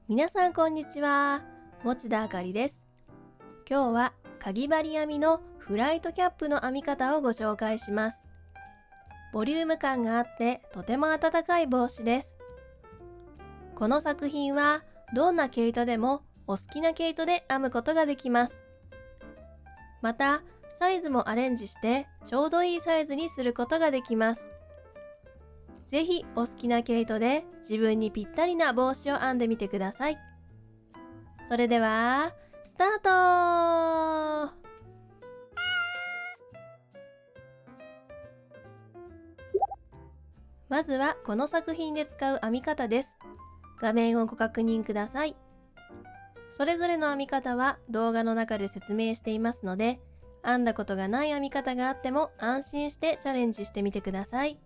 皆さんこんにちは。持田あかりです。今日はかぎ針編みのフライトキャップの編み方をご紹介します。ボリューム感があってとても暖かい帽子です。この作品はどんな毛糸でもお好きな毛糸で編むことができます。またサイズもアレンジしてちょうどいいサイズにすることができます。ぜひお好きな毛糸で自分にぴったりな帽子を編んでみてください。それではスタート。まずはこの作品で使う編み方です。画面をご確認ください。それぞれの編み方は動画の中で説明していますので、編んだことがない編み方があっても安心してチャレンジしてみてください。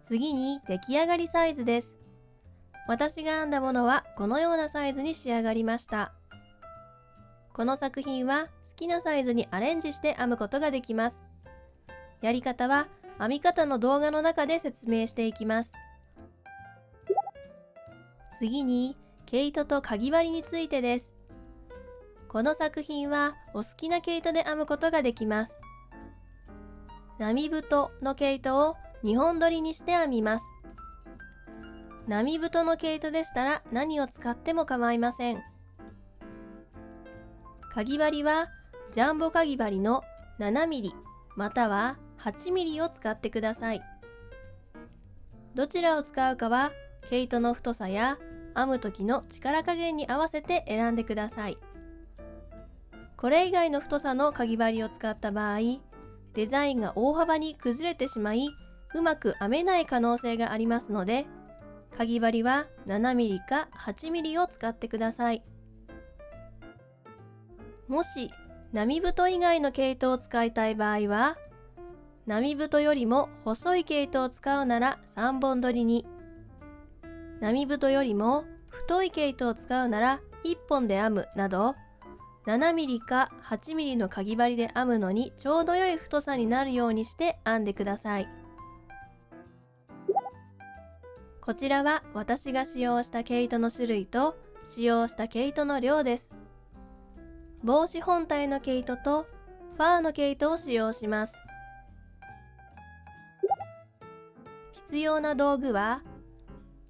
次に出来上がりサイズです。私が編んだものはこのようなサイズに仕上がりました。この作品は好きなサイズにアレンジして編むことができます。やり方は編み方の動画の中で説明していきます。次に毛糸とかぎ針についてです。この作品はお好きな毛糸で編むことができます。並太の毛糸を2本取りにして編みます。並太の毛糸でしたら何を使っても構いません。かぎ針はジャンボかぎ針の 7mm または 8mm を使ってください。どちらを使うかは毛糸の太さや編む時の力加減に合わせて選んでください。これ以外の太さのかぎ針を使った場合、デザインが大幅に崩れてしまいうまく編めない可能性がありますので、かぎ針は 7mm か 8mm を使ってください。もし並太以外の毛糸を使いたい場合は、並太よりも細い毛糸を使うなら3本取りに、並太よりも太い毛糸を使うなら1本で編むなど、7mm か 8mm のかぎ針で編むのにちょうど良い太さになるようにして編んでください。こちらは私が使用した毛糸の種類と使用した毛糸の量です。帽子本体の毛糸とファーの毛糸を使用します。必要な道具は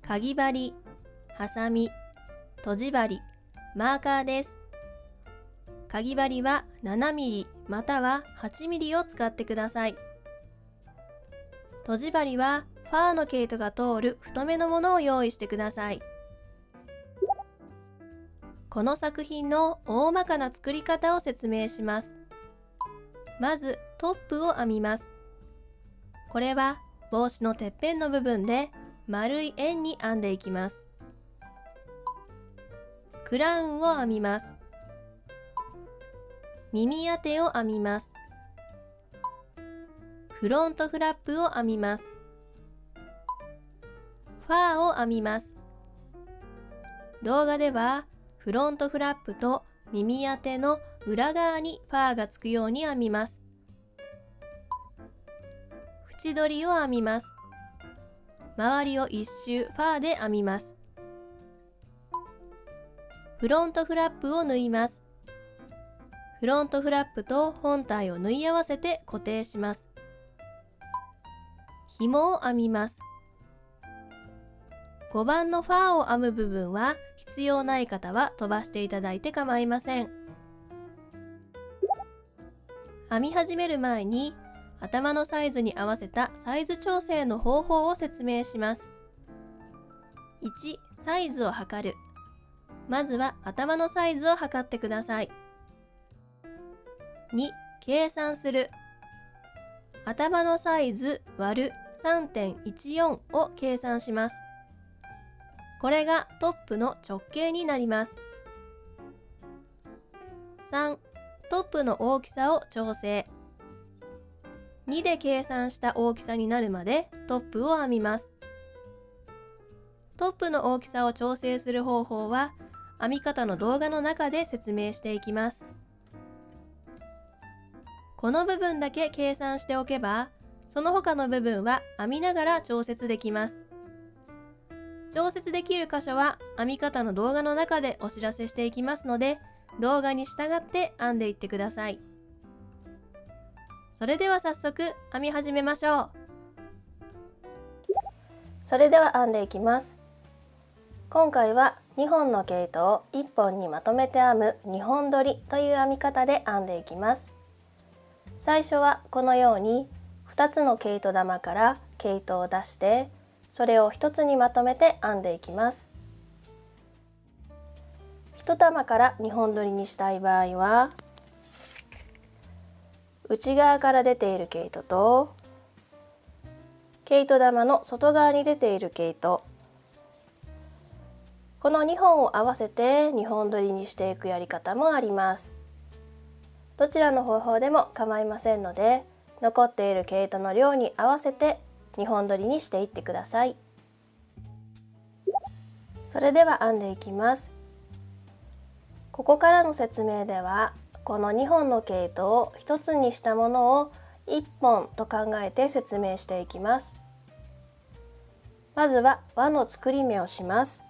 かぎ針、ハサミ、とじ針、マーカーです。かぎ針は 7mm または 8mm を使ってください。とじ針はファーの毛糸が通る太めのものを用意してください。この作品の大まかな作り方を説明します。まずトップを編みます。これは帽子のてっぺんの部分で丸い円に編んでいきます。クラウンを編みます。耳当てを編みます。フロントフラップを編みます。ファーを編みます。動画ではフロントフラップと耳当ての裏側にファーがつくように編みます。縁取りを編みます。周りを一周ファーで編みます。フロントフラップを縫います。フロントフラップと本体を縫い合わせて固定します。紐を編みます。5番のファーを編む部分は必要ない方は飛ばしていただいて構いません。編み始める前に頭のサイズに合わせたサイズ調整の方法を説明します。1、サイズを測る。まずは頭のサイズを測ってください。2、計算する。頭のサイズ割る 3.14 を計算します。これがトップの直径になります。3、トップの大きさを調整。2で計算した大きさになるまでトップを編みます。トップの大きさを調整する方法は編み方の動画の中で説明していきます。この部分だけ計算しておけば、その他の部分は編みながら調節できます。調節できる箇所は編み方の動画の中でお知らせしていきますので、動画に従って編んでいってください。それでは早速編み始めましょう。それでは編んでいきます。今回は2本の毛糸を1本にまとめて編む2本取りという編み方で編んでいきます。最初はこのように2つの毛糸玉から毛糸を出して、それを1つにまとめて編んでいきます。1玉から2本取りにしたい場合は、内側から出ている毛糸と毛糸玉の外側に出ている毛糸、この2本を合わせて2本取りにしていくやり方もあります。どちらの方法でも構いませんので、残っている毛糸の量に合わせて2本取りにしていってください。それでは編んでいきます。ここからの説明では、この2本の毛糸を1つにしたものを1本と考えて説明していきます。まずは輪の作り目をします。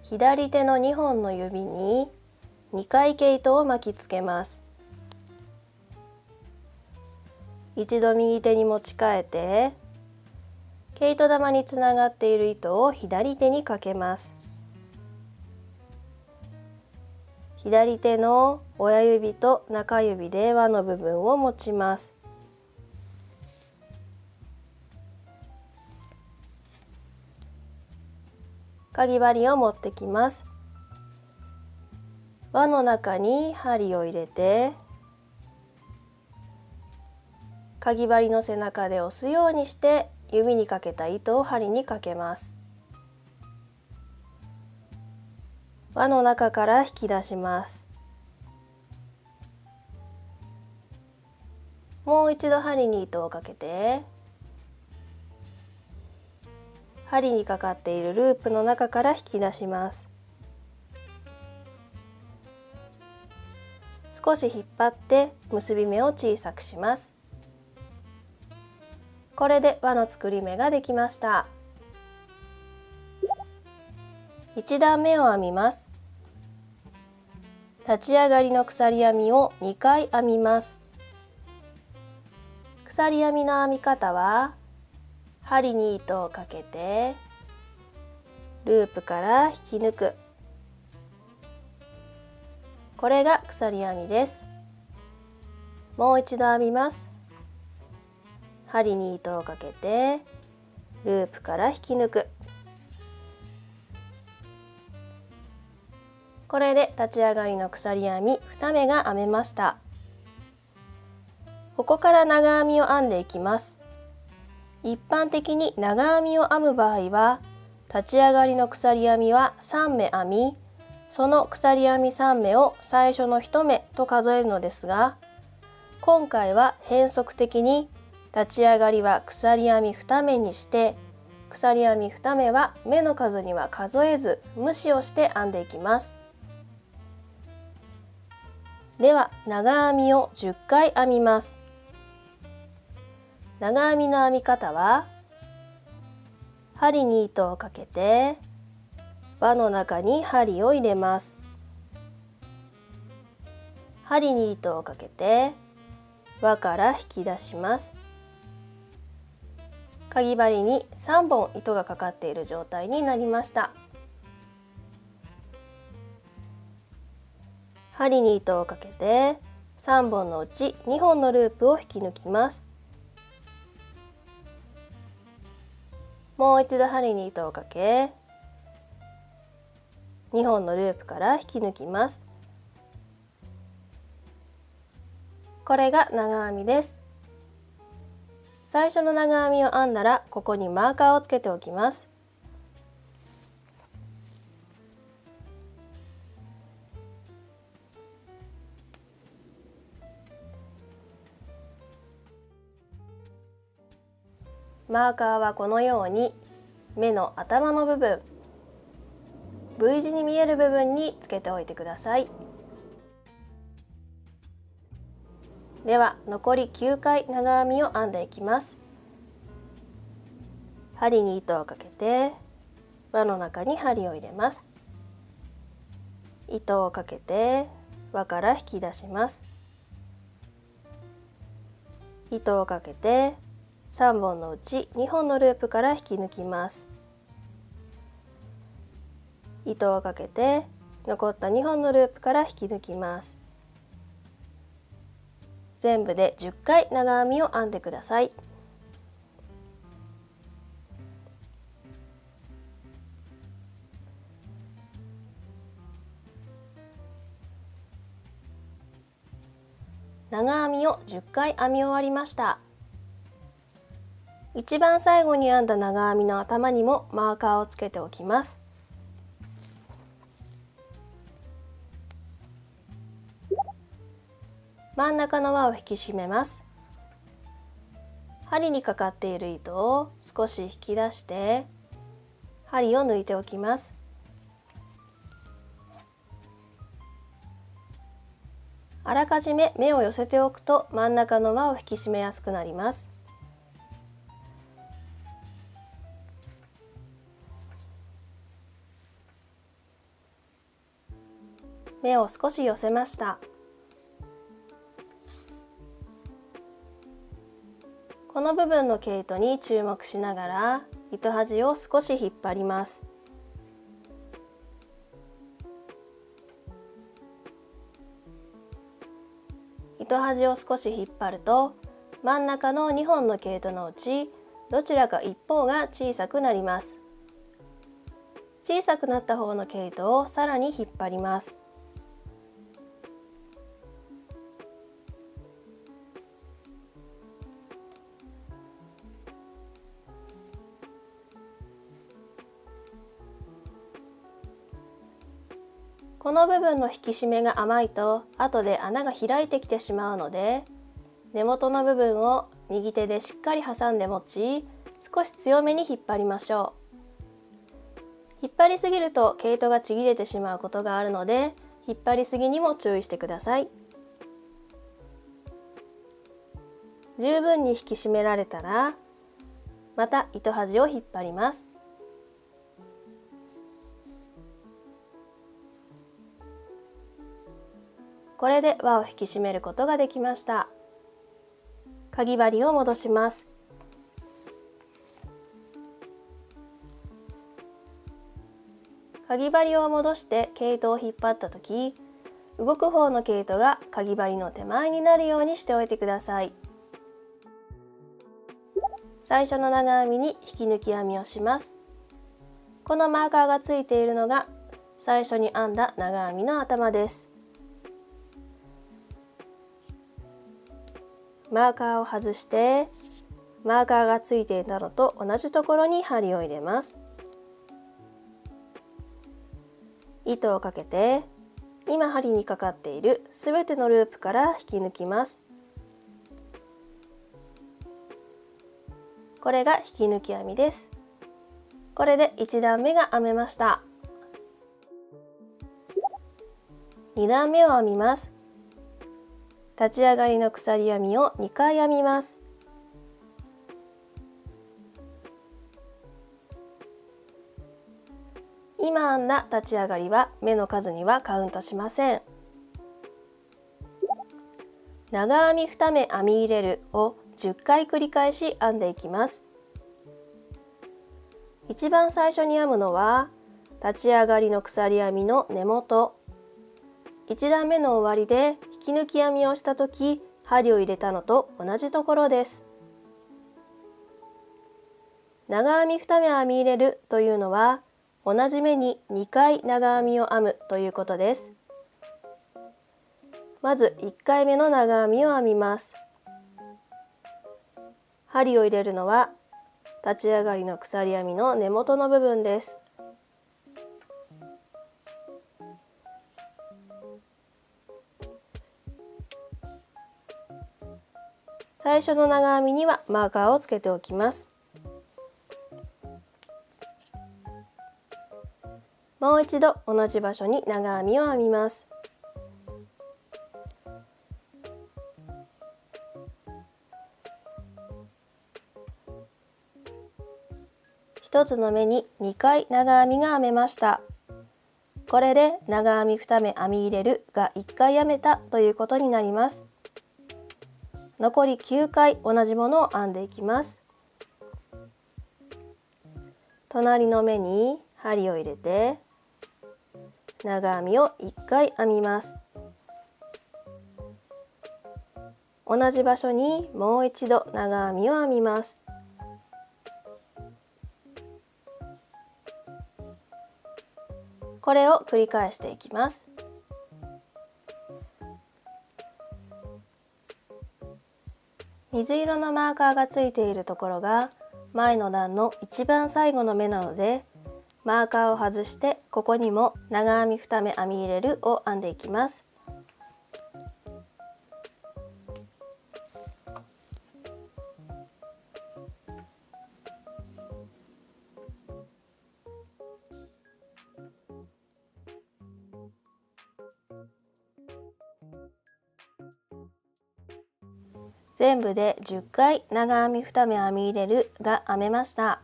左手の2本の指に2回毛糸を巻きつけます。一度右手に持ち替えて、毛糸玉につながっている糸を左手にかけます。左手の親指と中指で輪の部分を持ちます。かぎ針を持ってきます。輪の中に針を入れて、かぎ針の背中で押すようにして指にかけた糸を針にかけます。輪の中から引き出します。もう一度針に糸をかけて、針にかかっているループの中から引き出します。少し引っ張って結び目を小さくします。これで輪の作り目ができました。1段目を編みます。立ち上がりの鎖編みを2回編みます。鎖編みの編み方は、針に糸をかけてループから引き抜く、これが鎖編みです。もう一度編みます。針に糸をかけてループから引き抜く、これで立ち上がりの鎖編み2目が編めました。ここから長編みを編んでいきます。一般的に長編みを編む場合は、立ち上がりの鎖編みは3目編み、その鎖編み3目を最初の1目と数えるのですが、今回は変則的に立ち上がりは鎖編み2目にして、鎖編み2目は目の数には数えず無視をして編んでいきます。では長編みを10回編みます。長編みの編み方は、針に糸をかけて輪の中に針を入れます。針に糸をかけて輪から引き出します。かぎ針に3本糸がかかっている状態になりました。針に糸をかけて3本のうち2本のループを引き抜きます。もう一度針に糸をかけ、2本のループから引き抜きます。これが長編みです。最初の長編みを編んだら、ここにマーカーをつけておきます。マーカーはこのように目の頭の部分、V 字に見える部分につけておいてください。では残り9回長編みを編んでいきます。針に糸をかけて輪の中に針を入れます。糸をかけて輪から引き出します。糸をかけて3本のうち2本のループから引き抜きます。糸をかけて残った2本のループから引き抜きます。全部で10回長編みを編んでください。長編みを10回編み終わりました。一番最後に編んだ長編みの頭にもマーカーをつけておきます。真ん中の輪を引き締めます。針にかかっている糸を少し引き出して針を抜いておきます。あらかじめ目を寄せておくと真ん中の輪を引き締めやすくなります。目を少し寄せました。この部分の毛糸に注目しながら糸端を少し引っ張ります。糸端を少し引っ張ると真ん中の2本の毛糸のうちどちらか一方が小さくなります。小さくなった方の毛糸をさらに引っ張ります。この部分の引き締めが甘いと後で穴が開いてきてしまうので、根元の部分を右手でしっかり挟んで持ち、少し強めに引っ張りましょう。引っ張りすぎると毛糸がちぎれてしまうことがあるので、引っ張りすぎにも注意してください。十分に引き締められたら、また糸端を引っ張ります。これで輪を引き締めることができました。かぎ針を戻します。かぎ針を戻して毛糸を引っ張った時、動く方の毛糸がかぎ針の手前になるようにしておいてください。最初の長編みに引き抜き編みをします。このマーカーがついているのが最初に編んだ長編みの頭です。マーカーを外してマーカーがついていたのと同じところに針を入れます。糸をかけて今針にかかっているすべてのループから引き抜きます。これが引き抜き編みです。これで1段目が編めました。2段目を編みます。立ち上がりの鎖編みを2回編みます。今編んだ立ち上がりは目の数にはカウントしません。長編み2目編み入れるを10回繰り返し編んでいきます。一番最初に編むのは立ち上がりの鎖編みの根元、1段目の終わりで引き抜き編みをした時針を入れたのと同じところです。長編み2目編み入れるというのは同じ目に2回長編みを編むということです。まず1回目の長編みを編みます。針を入れるのは立ち上がりの鎖編みの根元の部分です。最初の長編みにはマーカーをつけておきます。もう一度同じ場所に長編みを編みます。引1つの目に2回長編みが編めました。これで長編み2目編み入れるが1回編めたということになります。残り9回同じものを編んでいきます。隣の目に針を入れて長編みを1回編みます。同じ場所にもう一度長編みを編みます。これを繰り返していきます。水色のマーカーがついているところが前の段の一番最後の目なので、マーカーを外してここにも長編み2目編み入れるを編んでいきます。全部で10回長編み2目編み入れるが編めました。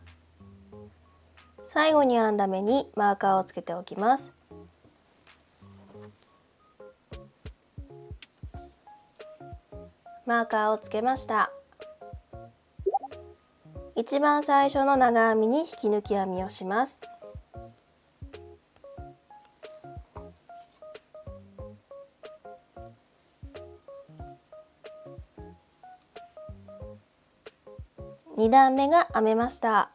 最後に編んだ目にマーカーをつけておきます。マーカーをつけました。一番最初の長編みに引き抜き編みをします。2段目が編めました。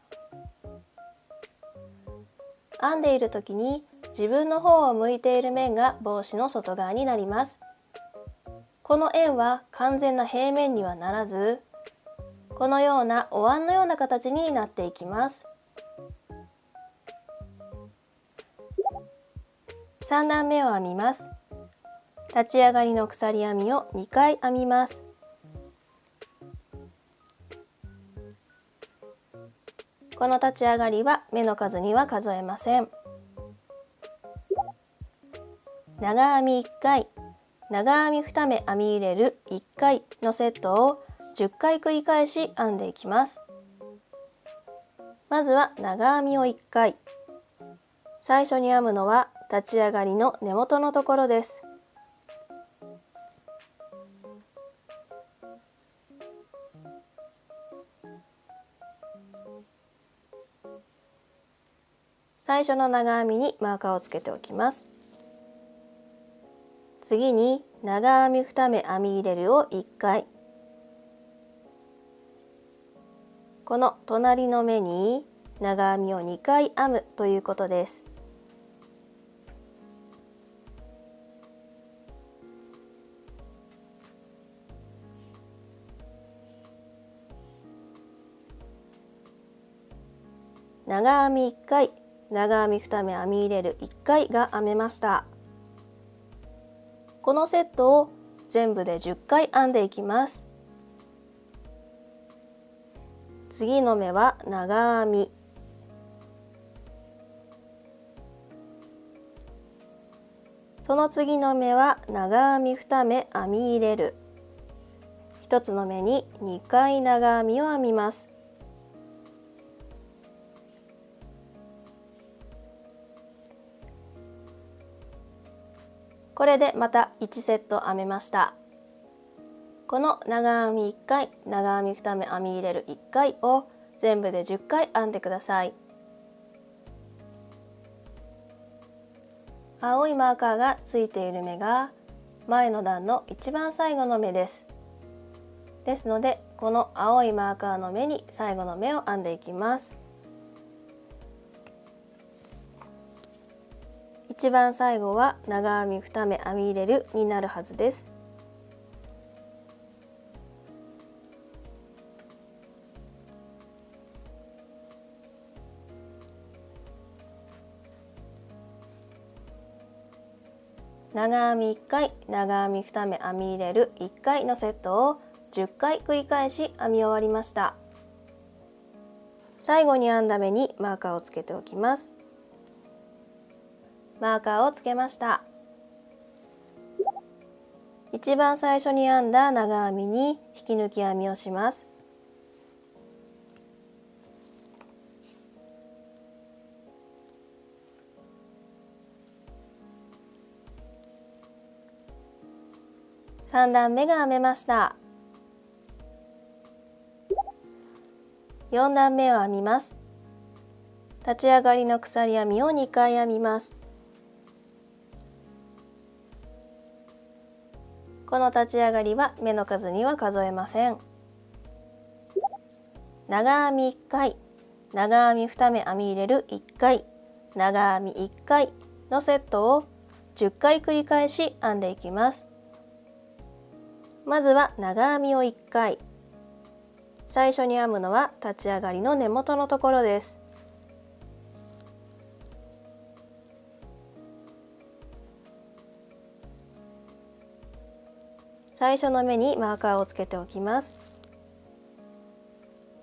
編んでいる時に自分の方を向いている面が帽子の外側になります。この円は完全な平面にはならず、このようなお椀のような形になっていきます。3段目を編みます。立ち上がりの鎖編みを2回編みます。この立ち上がりは目の数には数えません。長編み1回、長編み2目編み入れる1回のセットを10回繰り返し編んでいきます。まずは長編みを1回。最初に編むのは立ち上がりの根元のところです。最初の長編みにマーカーをつけておきます。次に長編み2目編み入れるを1回。この隣の目に長編みを2回編むということです。長編み1回、長編み2目編み入れる1回が編めました。このセットを全部で10回編んでいきます。次の目は長編み。その次の目は長編み2目編み入れる。1つの目に2回長編みを編みます。これでまた1セット編めました。この長編み1回、長編み2目編み入れる1回を全部で10回編んでください。青いマーカーがついている目が前の段の一番最後の目です。ですので、この青いマーカーの目に最後の目を編んでいきます。一番最後は長編み2目編み入れるになるはずです。長編み1回、長編み2目編み入れる1回のセットを10回繰り返し編み終わりました。最後に編んだ目にマーカーをつけておきます。マーカーをつけました。一番最初に編んだ長編みに引き抜き編みをします。3段目が編めました。4段目を編みます。立ち上がりの鎖編みを2回編みます。この立ち上がりは目の数には数えません。長編み1回、長編み2目編み入れる1回、長編み1回のセットを10回繰り返し編んでいきます。まずは長編みを1回。最初に編むのは立ち上がりの根元のところです。最初の目にマーカーをつけておきます。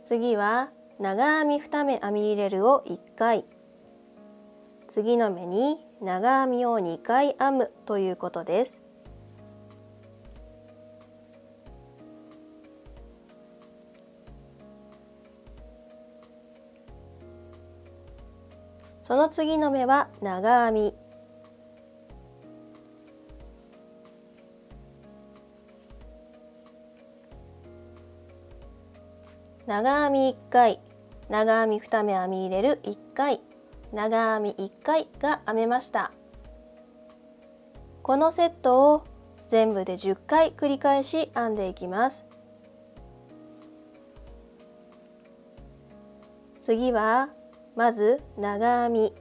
次は長編み2目編み入れるを1回、次の目に長編みを2回編むということです。その次の目は長編み、長編み1回、長編み2目編み入れる1回、長編み1回が編めました。このセットを全部で10回繰り返し編んでいきます。次はまず長編み、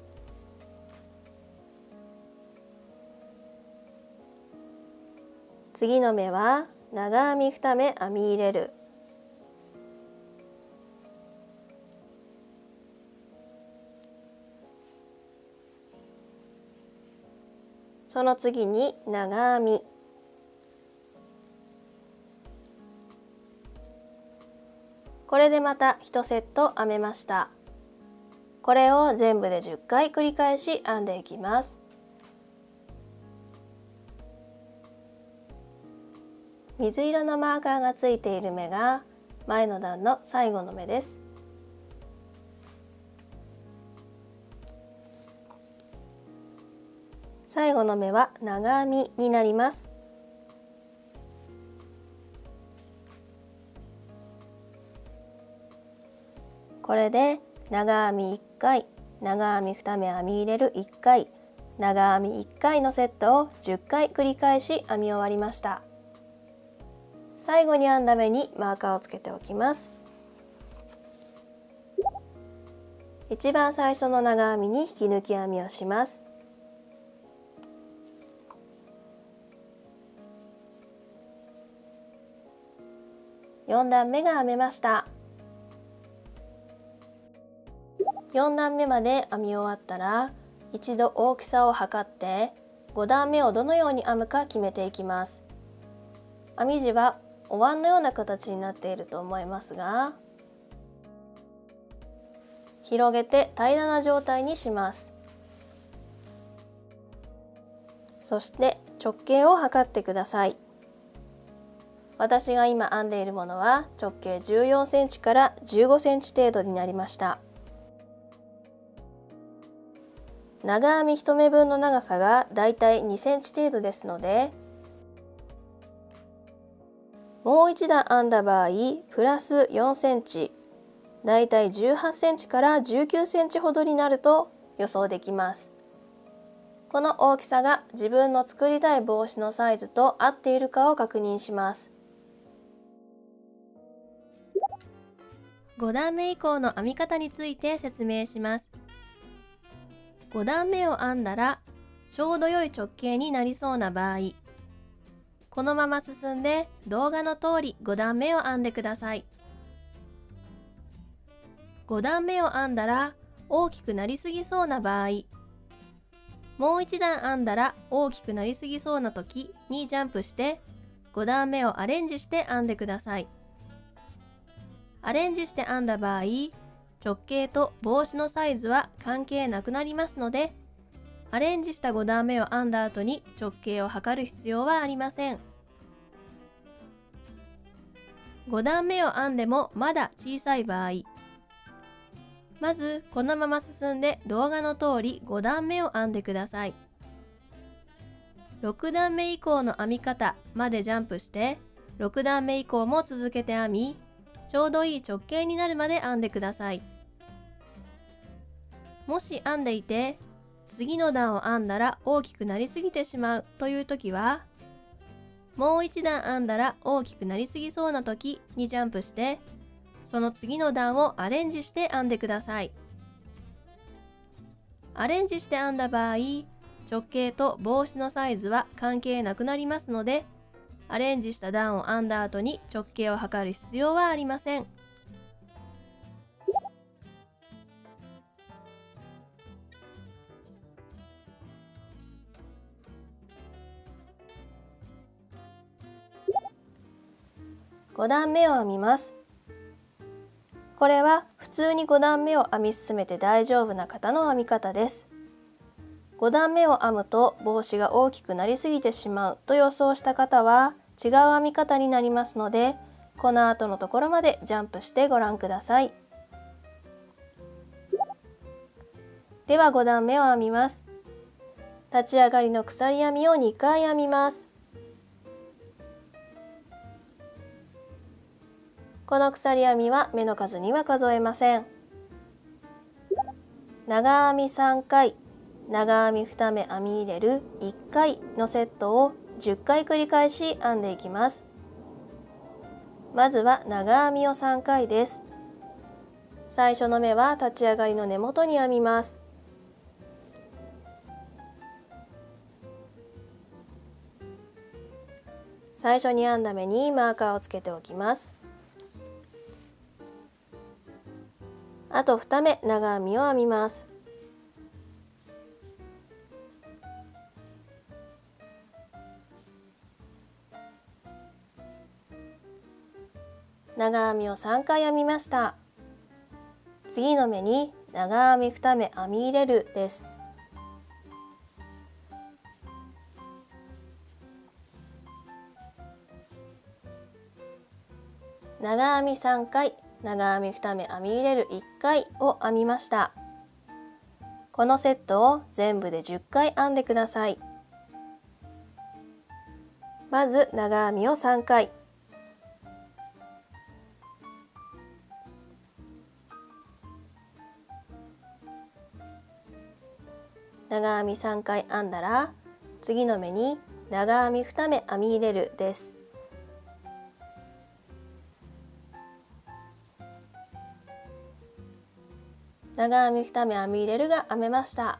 次の目は長編み2目編み入れる、その次に長編み、これでまた1セット編めました。これを全部で10回繰り返し編んでいきます。水色のマーカーがついている目が前の段の最後の目です。最後の目は長編みになります。これで長編み1回、長編み2目編み入れる1回、長編み1回のセットを10回繰り返し編み終わりました。最後に編んだ目にマーカーをつけておきます。一番最初の長編みに引き抜き編みをします。4段目が編めました。4段目まで編み終わったら一度大きさを測って5段目をどのように編むか決めていきます。編み地はお椀のような形になっていると思いますが、広げて平らな状態にします。そして直径を測ってください。私が今編んでいるものは直径14センチから15センチ程度になりました。長編み1目分の長さがだいたい2センチ程度ですので、もう一段編んだ場合プラス4センチ、だいたい18センチから19センチほどになると予想できます。この大きさが自分の作りたい帽子のサイズと合っているかを確認します。5段目以降の編み方について説明します。5段目を編んだらちょうど良い直径になりそうな場合、このまま進んで動画の通り5段目を編んでください。5段目を編んだら大きくなりすぎそうな場合、もう一段編んだら大きくなりすぎそうな時にジャンプして5段目をアレンジして編んでください。アレンジして編んだ場合、直径と帽子のサイズは関係なくなりますので、アレンジした5段目を編んだ後に直径を測る必要はありません。5段目を編んでもまだ小さい場合、まずこのまま進んで動画の通り5段目を編んでください。6段目以降の編み方までジャンプして6段目以降も続けて編み、ちょうどいい直径になるまで編んでください。もし編んでいて次の段を編んだら大きくなりすぎてしまうという時は、もう一段編んだら大きくなりすぎそうな時にジャンプしてその次の段をアレンジして編んでください。アレンジして編んだ場合、直径と帽子のサイズは関係なくなりますので、アレンジした段を編んだ後に直径を測る必要はありません。5段目を編みます。これは普通に5段目を編み進めて大丈夫な方の編み方です。5段目を編むと帽子が大きくなりすぎてしまうと予想した方は違う編み方になりますので、この後のところまでジャンプしてご覧ください。では5段目を編みます。立ち上がりの鎖編みを2回編みます。この鎖編みは目の数には数えません。長編み3回、長編み2目編み入れる1回のセットを10回繰り返し編んでいきます。まずは長編みを3回です。最初の目は立ち上がりの根元に編みます。最初に編んだ目にマーカーをつけておきます。あと2目長編みを編みます。長編みを3回編みました。次の目に長編み2目編み入れるです。長編み3回、長編み2目編み入れる1回を編みました。このセットを全部で10回編んでください。まず長編みを3回。長編み3回編んだら、次の目に長編み2目編み入れるです。長編み2目編み入れるが編めました。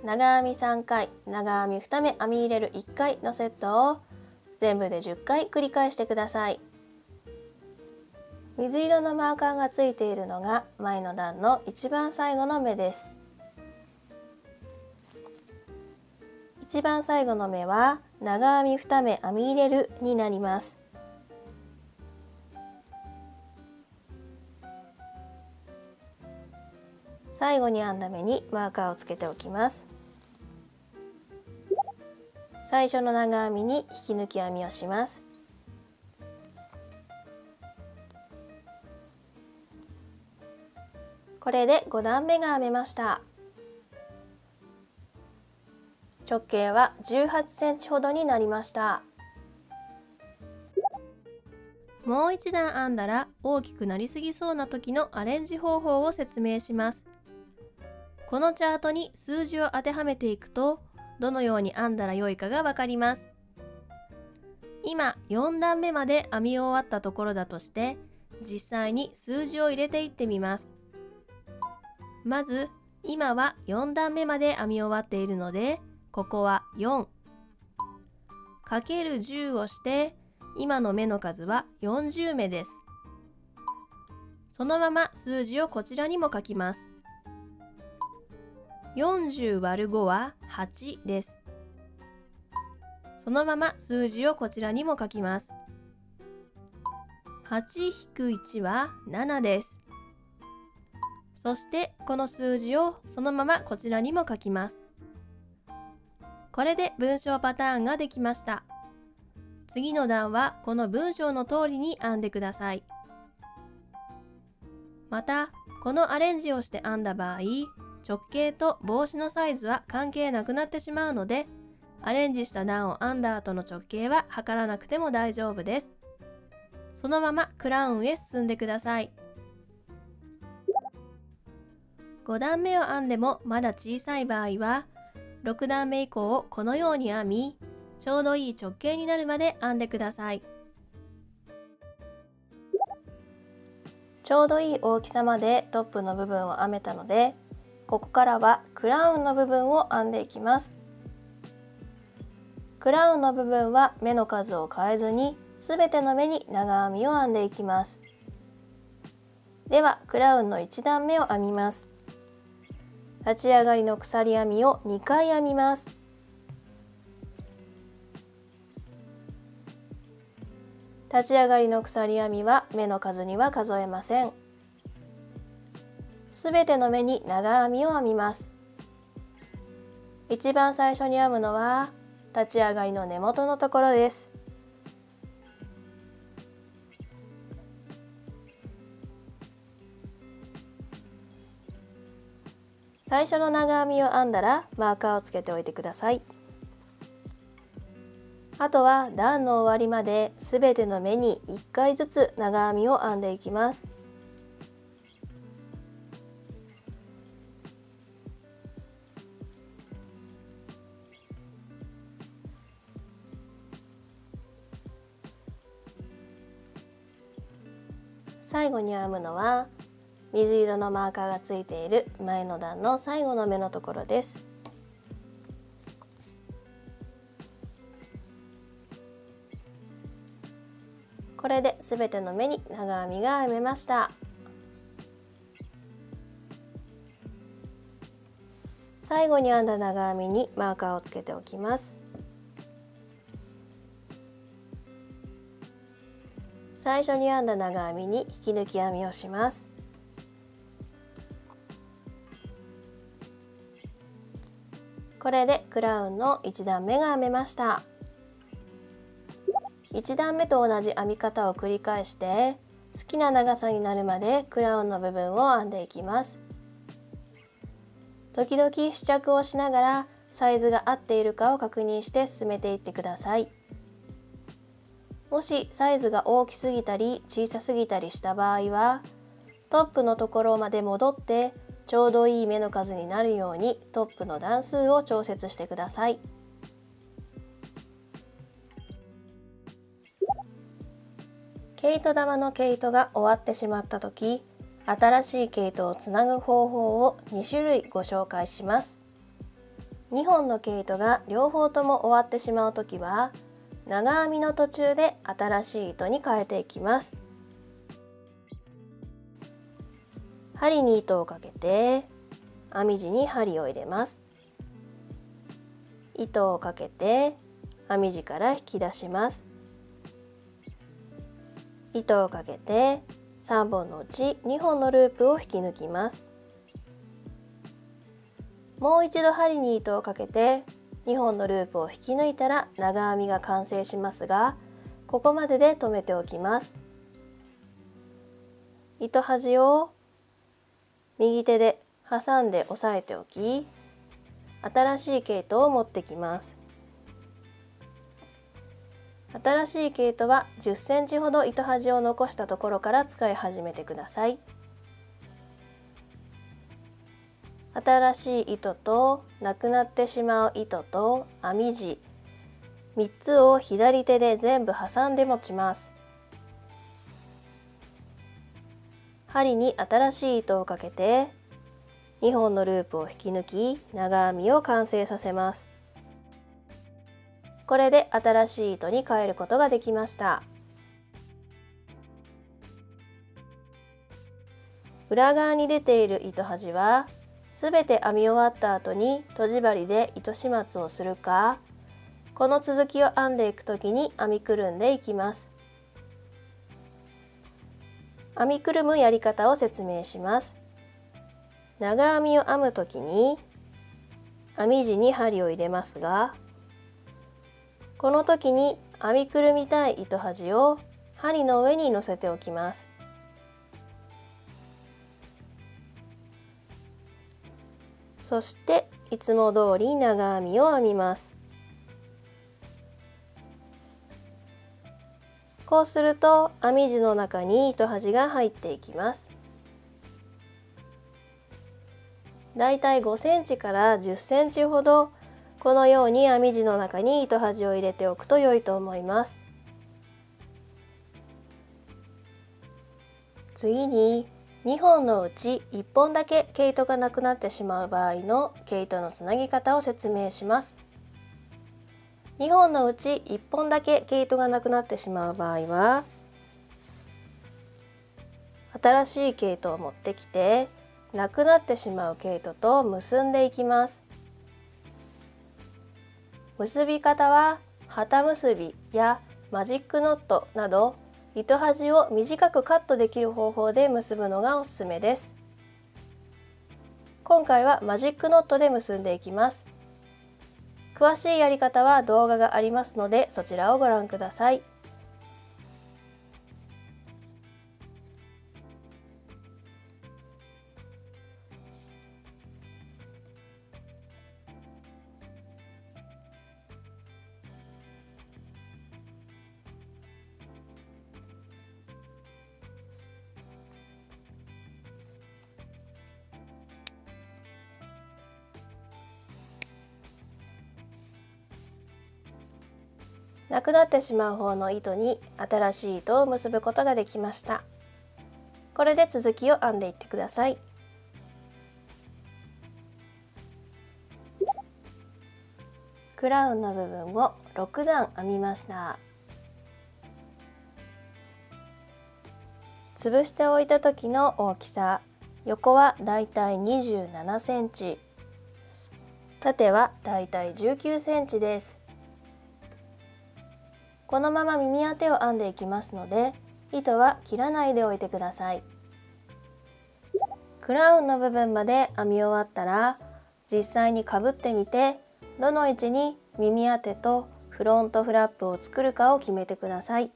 長編み3回、長編み2目編み入れる1回のセットを全部で10回繰り返してください。水色のマーカーがついているのが前の段の一番最後の目です。一番最後の目は長編み2目編み入れるになります。最後に編んだ目にマーカーをつけておきます。最初の長編みに引き抜き編みをします。これで5段目が編めました。直径は18センチほどになりました。もう一段編んだら大きくなりすぎそうな時のアレンジ方法を説明します。このチャートに数字を当てはめていくと、どのように編んだらよいかがわかります。今4段目まで編み終わったところだとして、実際に数字を入れていってみます。まず今は4段目まで編み終わっているので、ここは 4×10 をして今の目の数は40目です。そのまま数字をこちらにも書きます。40÷5 は8です。そのまま数字をこちらにも書きます。8-1は7です。そしてこの数字をそのままこちらにも書きます。これで文章パターンができました。次の段はこの文章の通りに編んでください。また、このアレンジをして編んだ場合、直径と帽子のサイズは関係なくなってしまうので、アレンジした段を編んだ後の直径は測らなくても大丈夫です。そのままクラウンへ進んでください。5段目を編んでもまだ小さい場合は、6段目以降をこのように編み、ちょうどいい直径になるまで編んでください。ちょうどいい大きさまでトップの部分を編めたので、ここからはクラウンの部分を編んでいきます。クラウンの部分は目の数を変えずに、すべての目に長編みを編んでいきます。ではクラウンの1段目を編みます。立ち上がりの鎖編みを2回編みます。立ち上がりの鎖編みは目の数には数えません。すべての目に長編みを編みます。一番最初に編むのは立ち上がりの根元のところです。最初の長編みを編んだらマーカーをつけておいてください。あとは段の終わりまですべての目に1回ずつ長編みを編んでいきます。最後に編むのは水色のマーカーがついている前の段の最後の目のところです。これで全ての目に長編みが編めました。最後に編んだ長編みにマーカーをつけておきます。最初に編んだ長編みに引き抜き編みをします。これでクラウンの1段目が編めました。1段目と同じ編み方を繰り返して好きな長さになるまでクラウンの部分を編んでいきます。時々試着をしながらサイズが合っているかを確認して進めていってください。もしサイズが大きすぎたり小さすぎたりした場合はトップのところまで戻ってちょうどいい目の数になるようにトップの段数を調節してください。毛糸玉の毛糸が終わってしまった時、新しい毛糸をつなぐ方法を2種類ご紹介します。2本の毛糸が両方とも終わってしまう時は長編みの途中で新しい糸に変えていきます。針に糸をかけて編み地に針を入れます。糸をかけて編み地から引き出します。糸をかけて3本のうち2本のループを引き抜きます。もう一度針に糸をかけて2本のループを引き抜いたら長編みが完成しますが、ここまでで止めておきます。糸端を右手で挟んで押さえておき、新しい毛糸を持ってきます。新しい毛糸は10センチほど糸端を残したところから使い始めてください。新しい糸となくなってしまう糸と編み地3つを左手で全部挟んで持ちます。針に新しい糸をかけて2本のループを引き抜き長編みを完成させます。これで新しい糸に変えることができました。裏側に出ている糸端はすべて編み終わった後にとじ針で糸始末をするか、この続きを編んでいくときに編みくるんでいきます。編みくるむやり方を説明します。長編みを編むときに編み地に針を入れますが、この時に編みくるみたい糸端を針の上に乗せておきます。そしていつも通り長編みを編みます。こうすると編み地の中に糸端が入っていきます。だいたい5センチから10センチほどこのように編み地の中に糸端を入れておくと良いと思います。次に2本のうち1本だけ毛糸がなくなってしまう場合の毛糸のつなぎ方を説明します。2本のうち1本だけ毛糸がなくなってしまう場合は、新しい毛糸を持ってきてなくなってしまう毛糸と結んでいきます。結び方は旗結びやマジックノットなど糸端を短くカットできる方法で結ぶのがおすすめです。今回はマジックノットで結んでいきます。詳しいやり方は動画がありますのでそちらをご覧ください。なくなってしまう方の糸に新しい糸を結ぶことができました。これで続きを編んでいってください。クラウンの部分を6段編みました。潰しておいた時の大きさ、横はだいたい27センチ、縦はだいたい19センチです。このまま耳当てを編んでいきますので、糸は切らないでおいてください。クラウンの部分まで編み終わったら、実際にかぶってみて、どの位置に耳当てとフロントフラップを作るかを決めてください。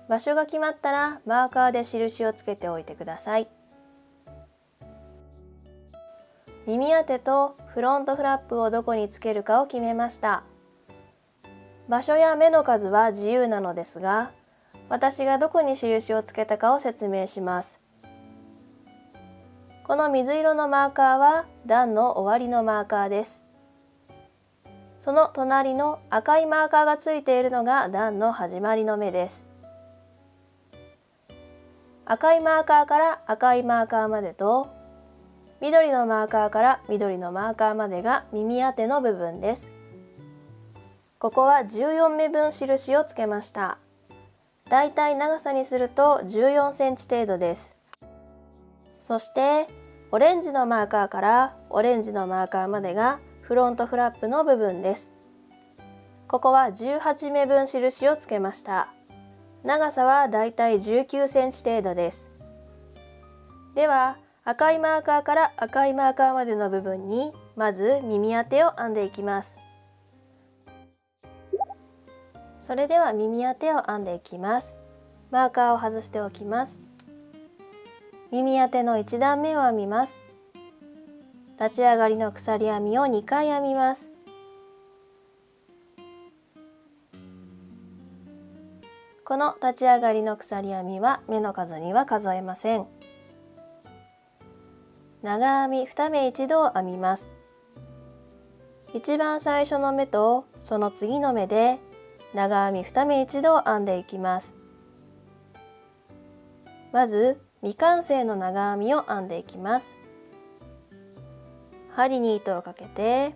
場所が決まったらマーカーで印をつけておいてください。耳当てとフロントフラップをどこにつけるかを決めました。場所や目の数は自由なのですが、私がどこに印をつけたかを説明します。この水色のマーカーは段の終わりのマーカーです。その隣の赤いマーカーがついているのが段の始まりの目です。赤いマーカーから赤いマーカーまでと、緑のマーカーから緑のマーカーまでが耳当ての部分です。ここは14目分印をつけました。だいたい長さにすると14センチ程度です。そしてオレンジのマーカーからオレンジのマーカーまでがフロントフラップの部分です。ここは18目分印をつけました。長さはだいたい19センチ程度です。では赤いマーカーから赤いマーカーまでの部分にまず耳当てを編んでいきます。それでは耳当てを編んでいきます。マーカーを外しておきます。耳当ての1段目を編みます。立ち上がりの鎖編みを2回編みます。この立ち上がりの鎖編みは目の数には数えません。長編み2目一度を編みます。一番最初の目とその次の目で長編み2目一度を編んでいきます。まず未完成の長編みを編んでいきます。針に糸をかけて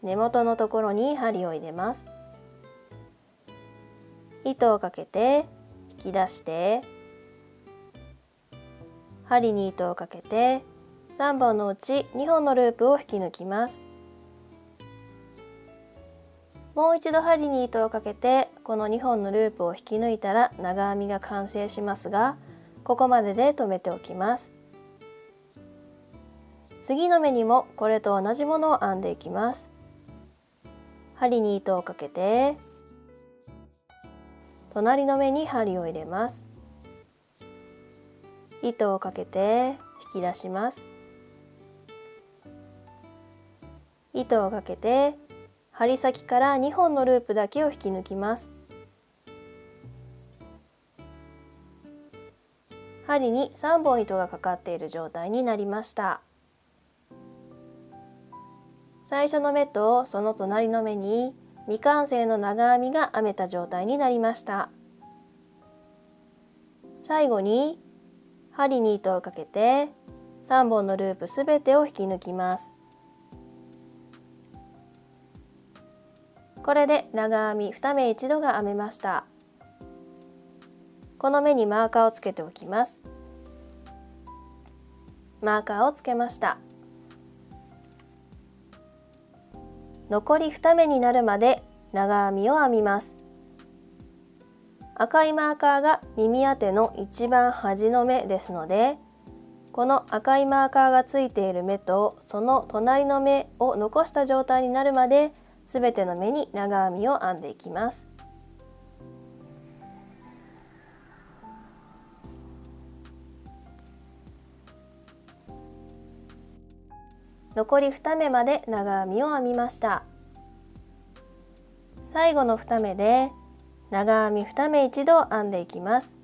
根元のところに針を入れます。糸をかけて引き出して針に糸をかけて3本のうち2本のループを引き抜きます。もう一度針に糸をかけてこの2本のループを引き抜いたら長編みが完成しますが、ここまでで止めておきます。次の目にもこれと同じものを編んでいきます。針に糸をかけて隣の目に針を入れます。糸をかけて引き出します。糸をかけて針先から2本のループだけを引き抜きます。針に3本糸がかかっている状態になりました。最初の目とその隣の目に未完成の長編みが編めた状態になりました。最後に針に糸をかけて3本のループすべてを引き抜きます。これで長編み2目一度が編めました。この目にマーカーをつけておきます。マーカーをつけました。残り2目になるまで長編みを編みます。赤いマーカーが耳当ての一番端の目ですので、この赤いマーカーがついている目とその隣の目を残した状態になるまで、すべての目に長編みを編んでいきます。残り2目まで長編みを編みました。最後の2目で長編み2目一度編んでいきます。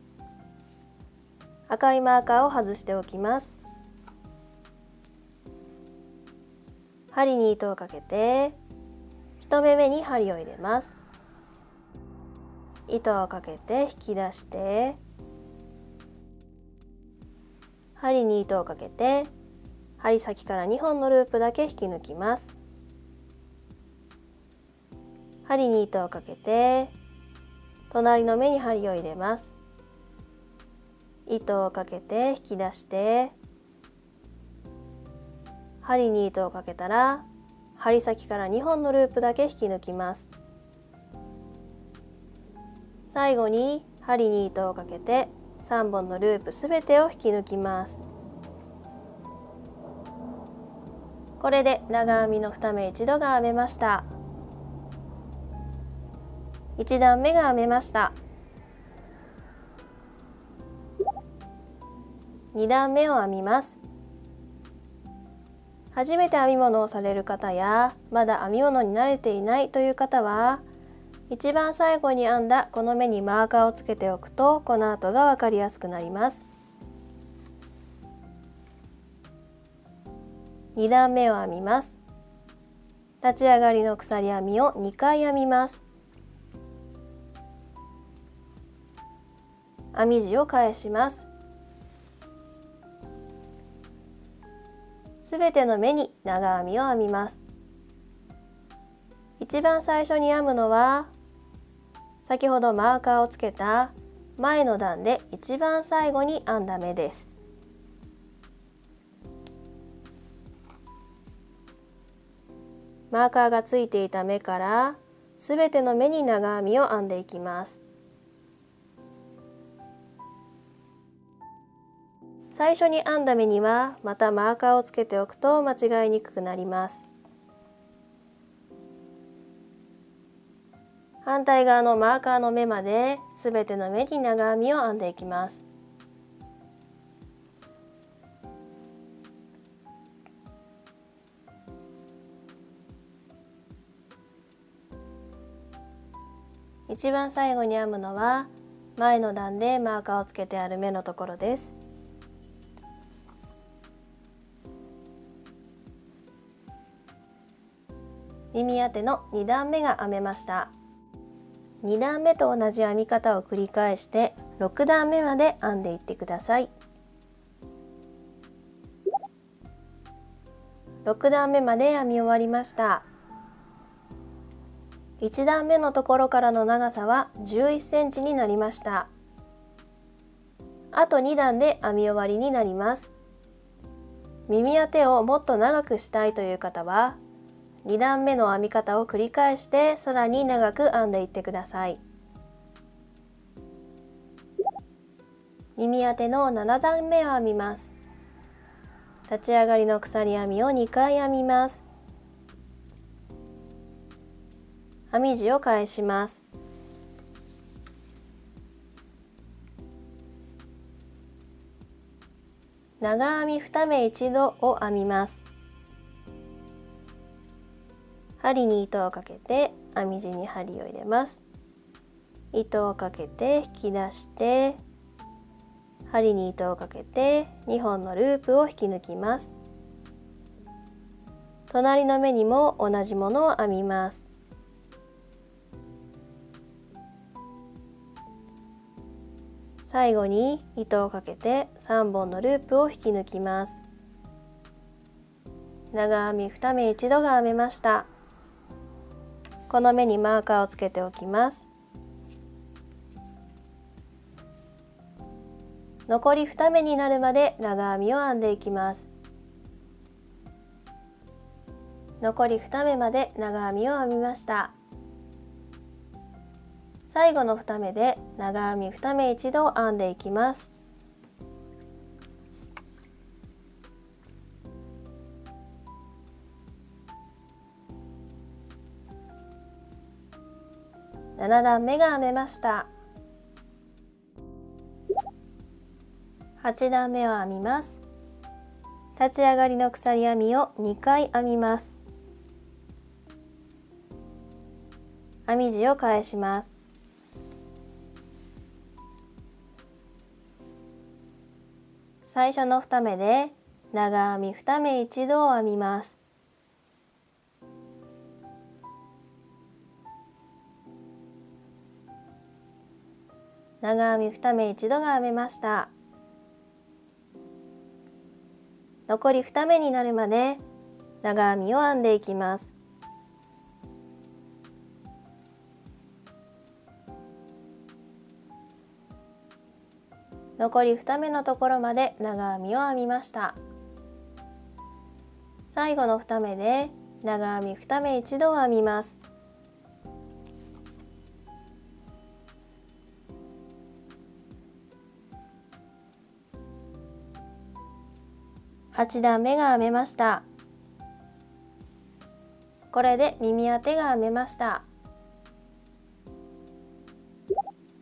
赤いマーカーを外しておきます。針に糸をかけて1目目に針を入れます。糸をかけて引き出して針に糸をかけて針先から2本のループだけ引き抜きます。針に糸をかけて隣の目に針を入れます。糸をかけて引き出して針に糸をかけたら針先から2本のループだけ引き抜きます。最後に針に糸をかけて3本のループすべてを引き抜きます。これで長編みの2目一度が編めました。1段目が編めました。2段目を編みます。初めて編み物をされる方やまだ編み物に慣れていないという方は、一番最後に編んだこの目にマーカーをつけておくとこの後が分かりやすくなります。2段目を編みます。立ち上がりの鎖編みを2回編みます。編み地を返します。すべての目に長編みを編みます。一番最初に編むのは先ほどマーカーをつけた前の段で一番最後に編んだ目です。マーカーがついていた目からすべての目に長編みを編んでいきます。最初に編んだ目にはまたマーカーをつけておくと間違いにくくなります。反対側のマーカーの目まですべての目に長編みを編んでいきます。一番最後に編むのは前の段でマーカーをつけてある目のところです。耳当ての2段目が編めました。2段目と同じ編み方を繰り返して6段目まで編んでいってください。6段目まで編み終わりました。1段目のところからの長さは11センチになりました。あと2段で編み終わりになります。耳当てをもっと長くしたいという方は2段目の編み方を繰り返してさらに長く編んでいってください。耳当ての7段目を編みます。立ち上がりの鎖編みを2回編みます。編み地を返します。長編み2目一度を編みます。針に糸をかけて編み地に針を入れます。糸をかけて引き出して針に糸をかけて2本のループを引き抜きます。隣の目にも同じものを編みます。最後に糸をかけて3本のループを引き抜きます。長編み2目一度が編めました。この目にマーカーをつけておきます。残り2目になるまで長編みを編んでいきます。残り2目まで長編みを編みました。最後の2目で長編み2目一度編んでいきます。7段目が編めました。8段目を編みます。立ち上がりの鎖編みを2回編みます。編み地を返します。最初の2目で長編み2目一度を編みます。長編み2目一度が編めました。残り2目になるまで長編みを編んでいきます。残り2目のところまで長編みを編みました。最後の2目で長編み2目一度を編みます。8段目が編めました。これで耳当てが編めました。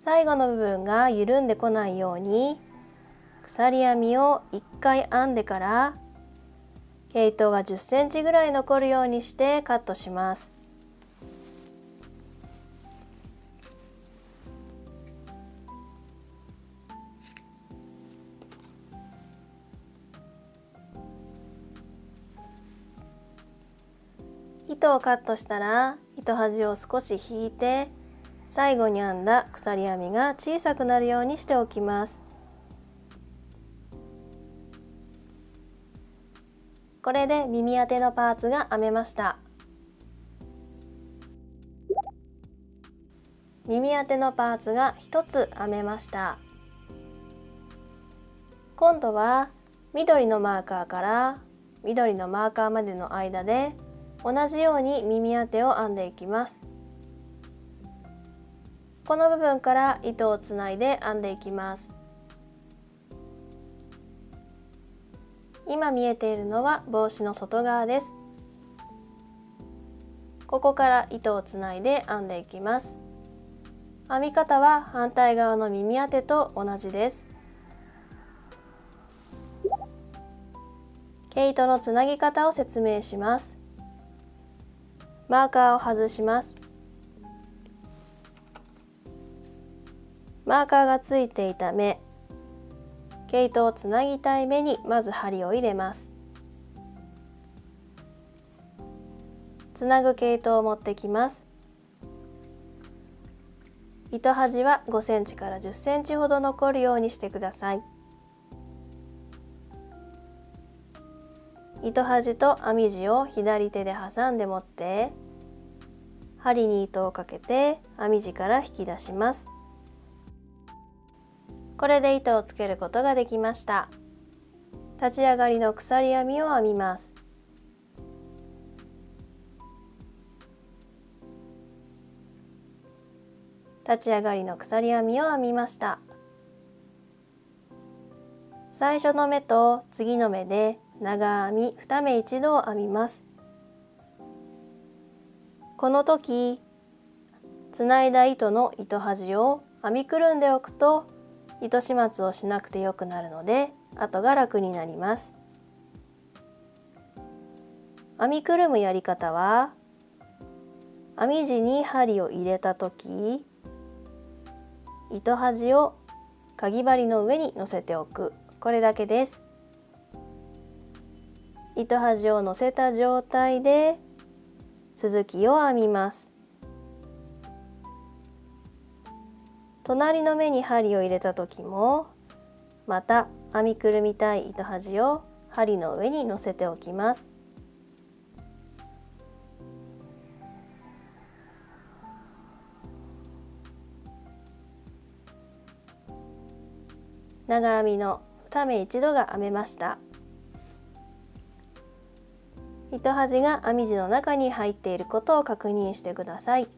最後の部分が緩んでこないように鎖編みを1回編んでから毛糸が10センチぐらい残るようにしてカットします。糸をカットしたら糸端を少し引いて最後に編んだ鎖編みが小さくなるようにしておきます。これで耳当てのパーツが編めました。耳当てのパーツが1つ編めました。今度は緑のマーカーから緑のマーカーまでの間で同じように耳当てを編んでいきます。この部分から糸をつないで編んでいきます。今見えているのは帽子の外側です。ここから糸をつないで編んでいきます。編み方は反対側の耳当てと同じです。毛糸のつなぎ方を説明します。マーカーを外します。マーカーがついていた目、毛糸をつなぎたい目にまず針を入れます。つなぐ毛糸を持ってきます。糸端は5センチから10センチほど残るようにしてください。糸端と編み地を左手で挟んで持って針に糸をかけて編み地から引き出します。これで糸をつけることができました。立ち上がりの鎖編みを編みます。立ち上がりの鎖編みを編みました。最初の目と次の目で長編み2目一度を編みます。この時つないだ糸の糸端を編みくるんでおくと糸始末をしなくてよくなるので後が楽になります。編みくるむやり方は編み地に針を入れた時糸端をかぎ針の上に乗せておく、これだけです。糸端を乗せた状態で続きを編みます。隣の目に針を入れた時もまた編みくるみたい糸端を針の上に乗せておきます。長編みの2目一度が編めました。糸端が編み地の中に入っていることを確認してください。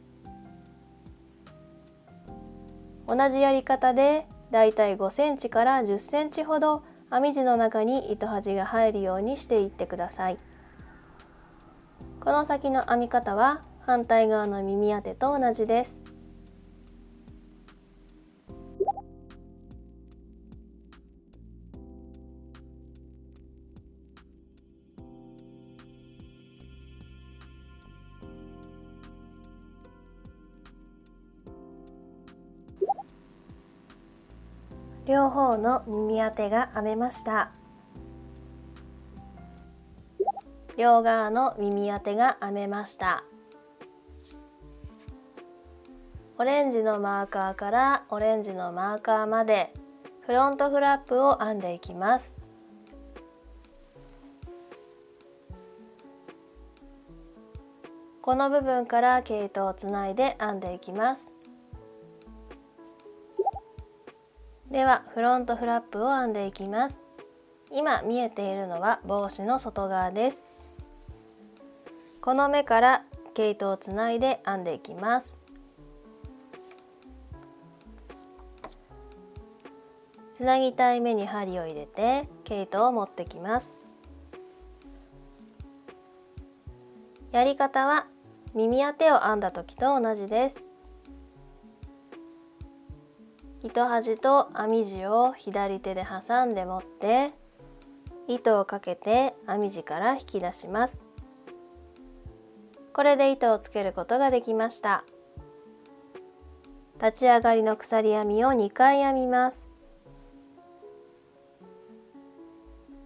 同じやり方でだいたい5センチから10センチほど編み地の中に糸端が入るようにしていってください。この先の編み方は反対側の耳当てと同じです。両方の耳当てが編めました。両側の耳当てが編めました。オレンジのマーカーからオレンジのマーカーまでフロントフラップを編んでいきます。この部分から毛糸をつないで編んでいきます。ではフロントフラップを編んでいきます。今見えているのは帽子の外側です。この目から毛糸をつないで編んでいきます。つなぎたい目に針を入れて毛糸を持ってきます。やり方は耳当てを編んだ時と同じです。糸端と編み地を左手で挟んで持って糸をかけて編み地から引き出します。これで糸をつけることができました。立ち上がりの鎖編みを2回編みます。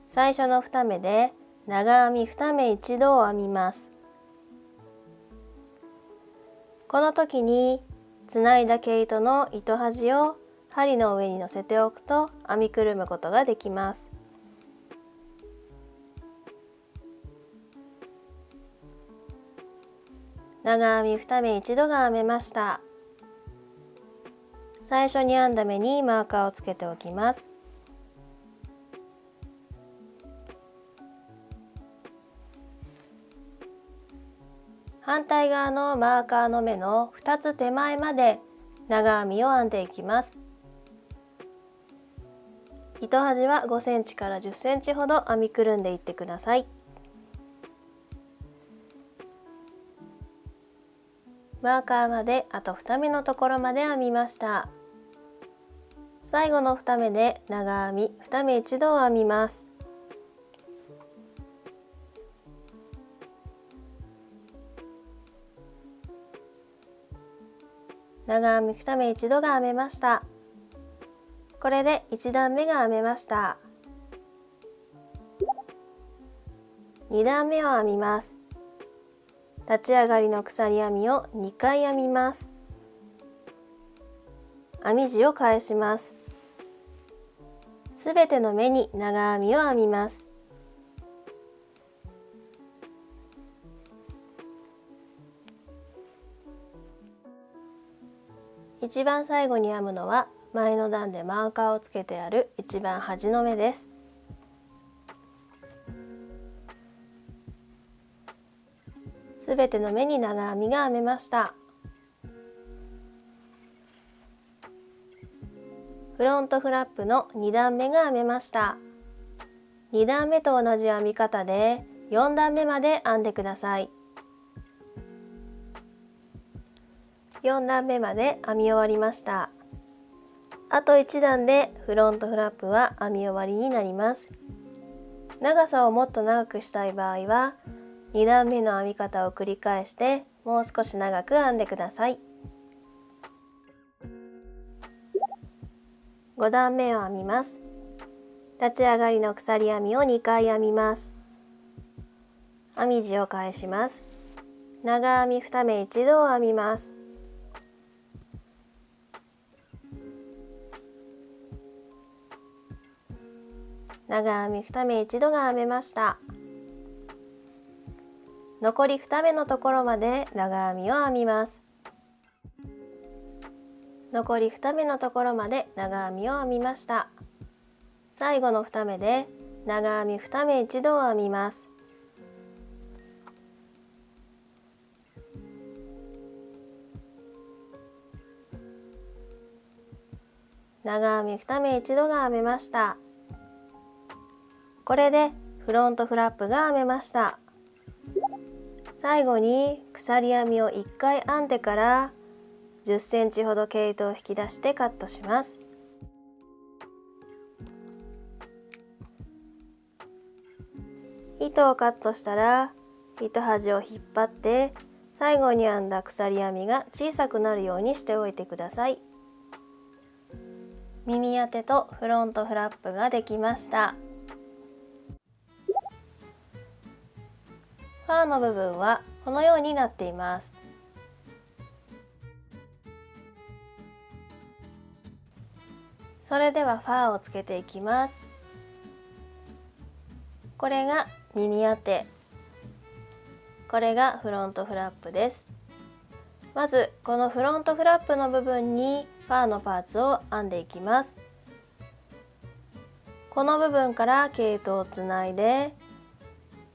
最初の2目で長編み2目一度を編みます。この時につないだ毛糸の糸端を針の上に乗せておくと編みくるむことができます。長編み2目一度が編めました。最初に編んだ目にマーカーをつけておきます。反対側のマーカーの目の2つ手前まで長編みを編んでいきます。糸端は5センチから10センチほど編みくるんでいってください。マーカーまであと2目のところまで編みました。最後の2目で長編み2目一度を編みます。長編み2目一度が編めました。これで1段目が編めました。2段目を編みます。立ち上がりの鎖編みを2回編みます。編み地を返します。すべての目に長編みを編みます。一番最後に編むのは前の段でマーカーをつけてある一番端の目です。すべての目に長編みが編めました。フロントフラップの2段目が編めました。2段目と同じ編み方で4段目まで編んでください。4段目まで編み終わりました。あと1段でフロントフラップは編み終わりになります。長さをもっと長くしたい場合は2段目の編み方を繰り返してもう少し長く編んでください。5段目を編みます。立ち上がりの鎖編みを2回編みます。編み地を返します。長編み2目一度を編みます。長編み2目一度が編めました。残り2目のところまで長編みを編みます。残り2目のところまで長編みを編みました。最後の2目で長編み2目一度を編みます。長編み2目一度が編めました。これでフロントフラップが編めました。最後に鎖編みを1回編んでから10センチほど毛糸を引き出してカットします。糸をカットしたら糸端を引っ張って最後に編んだ鎖編みが小さくなるようにしておいてください。耳当てとフロントフラップができました。ファーの部分はこのようになっています。それではファーをつけていきます。これが耳当て、これがフロントフラップです。まずこのフロントフラップの部分にファーのパーツを編んでいきます。この部分から毛糸をつないで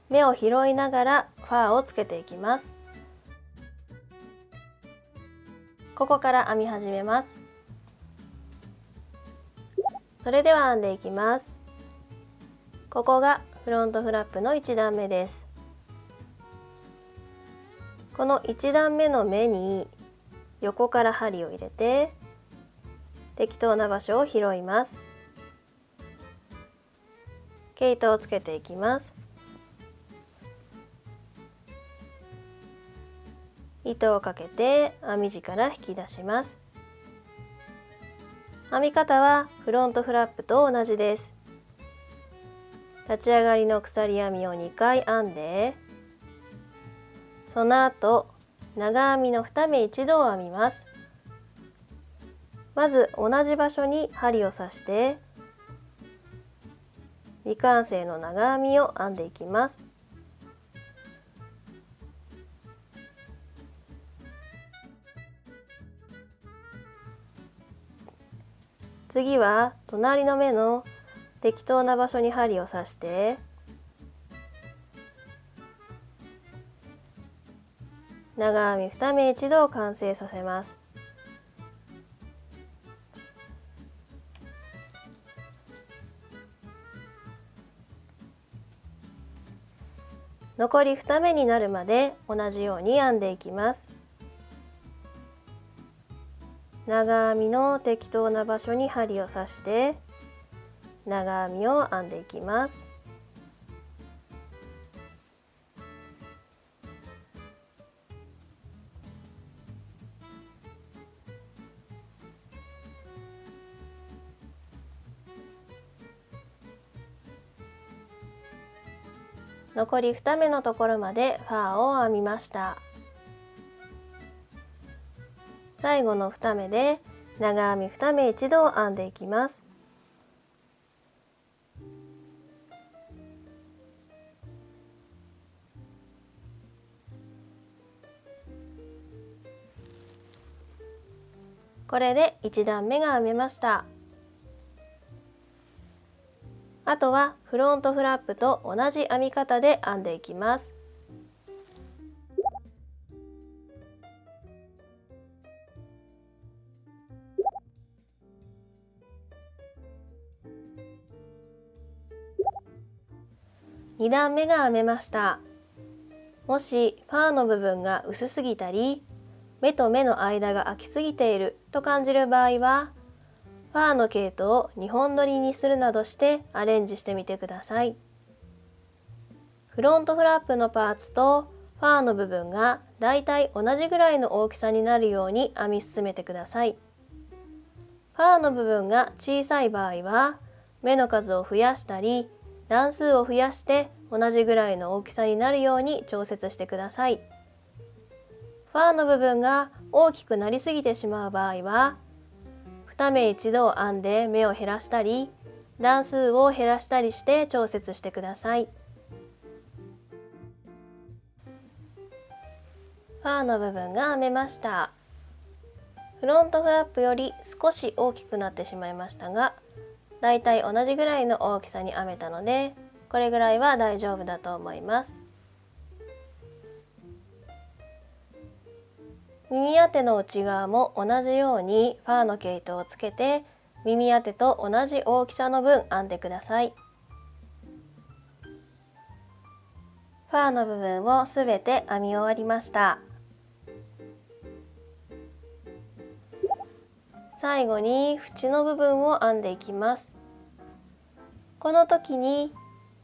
目を拾いながらファーをつけていきます。ここから編み始めます。それでは編んでいきます。ここがフロントフラップの1段目です。この1段目の目に横から針を入れて適当な場所を拾います。毛糸をつけていきます。糸をかけて編み地から引き出します。編み方はフロントフラップと同じです。立ち上がりの鎖編みを2回編んで、その後長編みの2目一度を編みます。まず同じ場所に針を刺して未完成の長編みを編んでいきます。次は隣の目の適当な場所に針を刺して長編み2目一度を完成させます。残り2目になるまで同じように編んでいきます。長編みの適当な場所に針を刺して長編みを編んでいきます。残り2目のところまでファーを編みました。最後の2目で長編み2目一度を編んでいきます。これで1段目が編めました。あとはフロントフラップと同じ編み方で編んでいきます。2段目が編めました。もしファーの部分が薄すぎたり目と目の間が空きすぎていると感じる場合はファーの毛糸を2本取りにするなどしてアレンジしてみてください。フロントフラップのパーツとファーの部分がだいたい同じぐらいの大きさになるように編み進めてください。フファーの部分が小さい場合は目の数を増やしたり段数を増やして同じぐらいの大きさになるように調節してください。ファーの部分が大きくなりすぎてしまう場合は2目一度を編んで目を減らしたり段数を減らしたりして調節してください。ファーの部分が編めました。フロントフラップより少し大きくなってしまいましたが、だいたい同じぐらいの大きさに編めたので、これぐらいは大丈夫だと思います。耳当ての内側も同じようにファーの毛糸をつけて、耳当てと同じ大きさの分編んでください。ファーの部分をすべて編み終わりました。最後に縁の部分を編んでいきます。この時に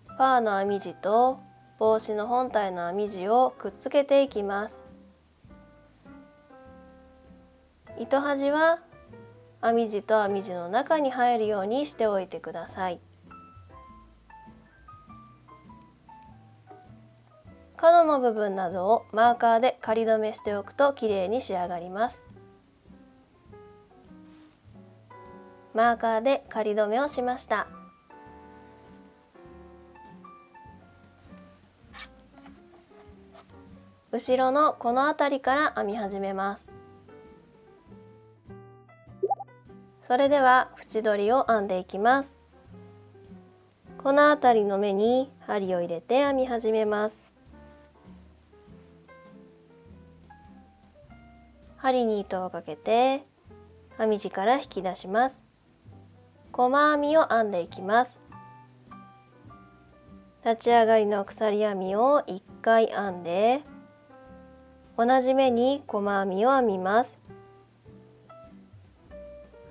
ファーの編み地と帽子の本体の編み地をくっつけていきます。糸端は編み地と編み地の中に入るようにしておいてください。角の部分などをマーカーで仮止めしておくときれいに仕上がります。マーカーで仮止めをしました。後ろのこの辺りから編み始めます。それでは縁取りを編んでいきます。この辺りの目に針を入れて編み始めます。針に糸をかけて編み地から引き出します。細編みを編んでいきます。立ち上がりの鎖編みを1回編んで同じ目に細編みを編みます。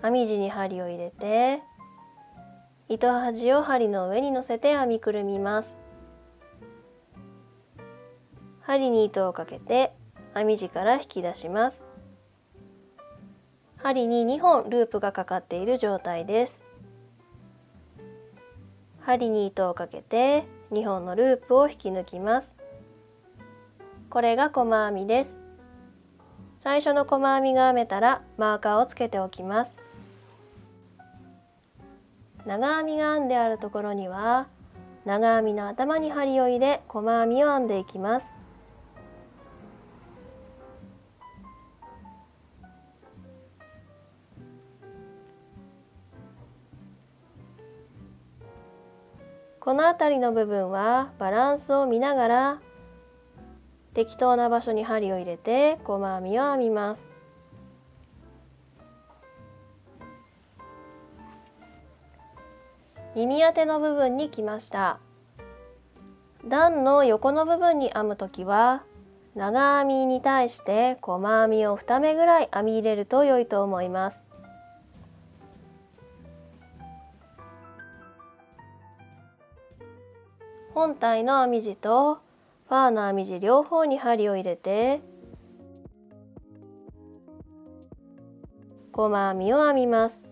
編み地に針を入れて糸端を針の上に乗せて編みくるみます。針に糸をかけて編み地から引き出します。針に2本ループがかかっている状態です。針に糸をかけて2本のループを引き抜きます。これが細編みです。最初の細編みが編めたらマーカーをつけておきます。長編みが編んであるところには長編みの頭に針を入れ細編みを編んでいきます。この辺りの部分はバランスを見ながら適当な場所に針を入れて細編みを編みます。耳当ての部分に来ました。段の横の部分に編むときは長編みに対して細編みを2目ぐらい編み入れると良いと思います。本体の編み地とファーの編み地両方に針を入れて細編みを編みます。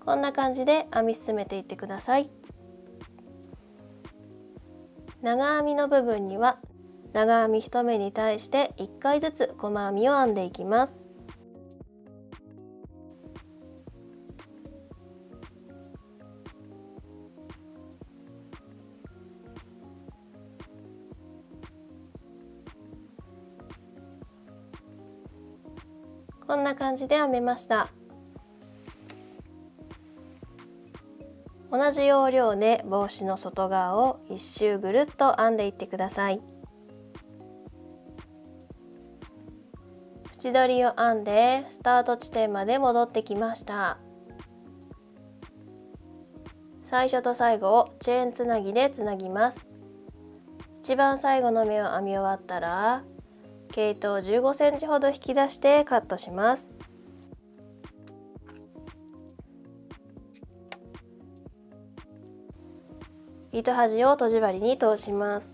こんな感じで編み進めていってください。長編みの部分には長編み1目に対して1回ずつ細編みを編んでいきます。こんな感じで編めました。同じ要領で帽子の外側を1周ぐるっと編んでいってください。縁取りを編んでスタート地点まで戻ってきました。最初と最後をチェーンつなぎでつなぎます。一番最後の目を編み終わったら毛糸を15センチほど引き出してカットします。糸端をとじ針に通します。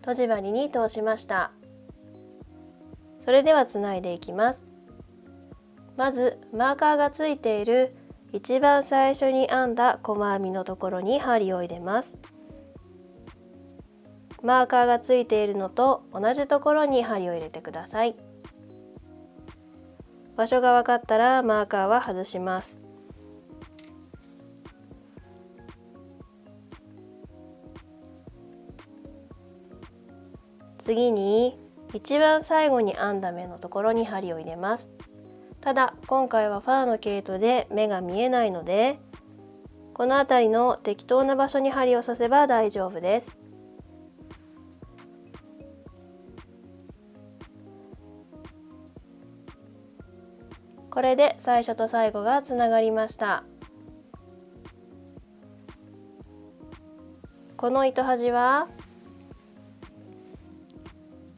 とじ針に通しました。それではつないでいきます。まずマーカーがついている一番最初に編んだ細編みのところに針を入れます。マーカーがついているのと同じところに針を入れてください。場所が分かったらマーカーは外します。次に一番最後に編んだ目のところに針を入れます。ただ今回はファーの毛糸で目が見えないので、この辺りの適当な場所に針を刺せば大丈夫です。これで最初と最後がつながりました。この糸端は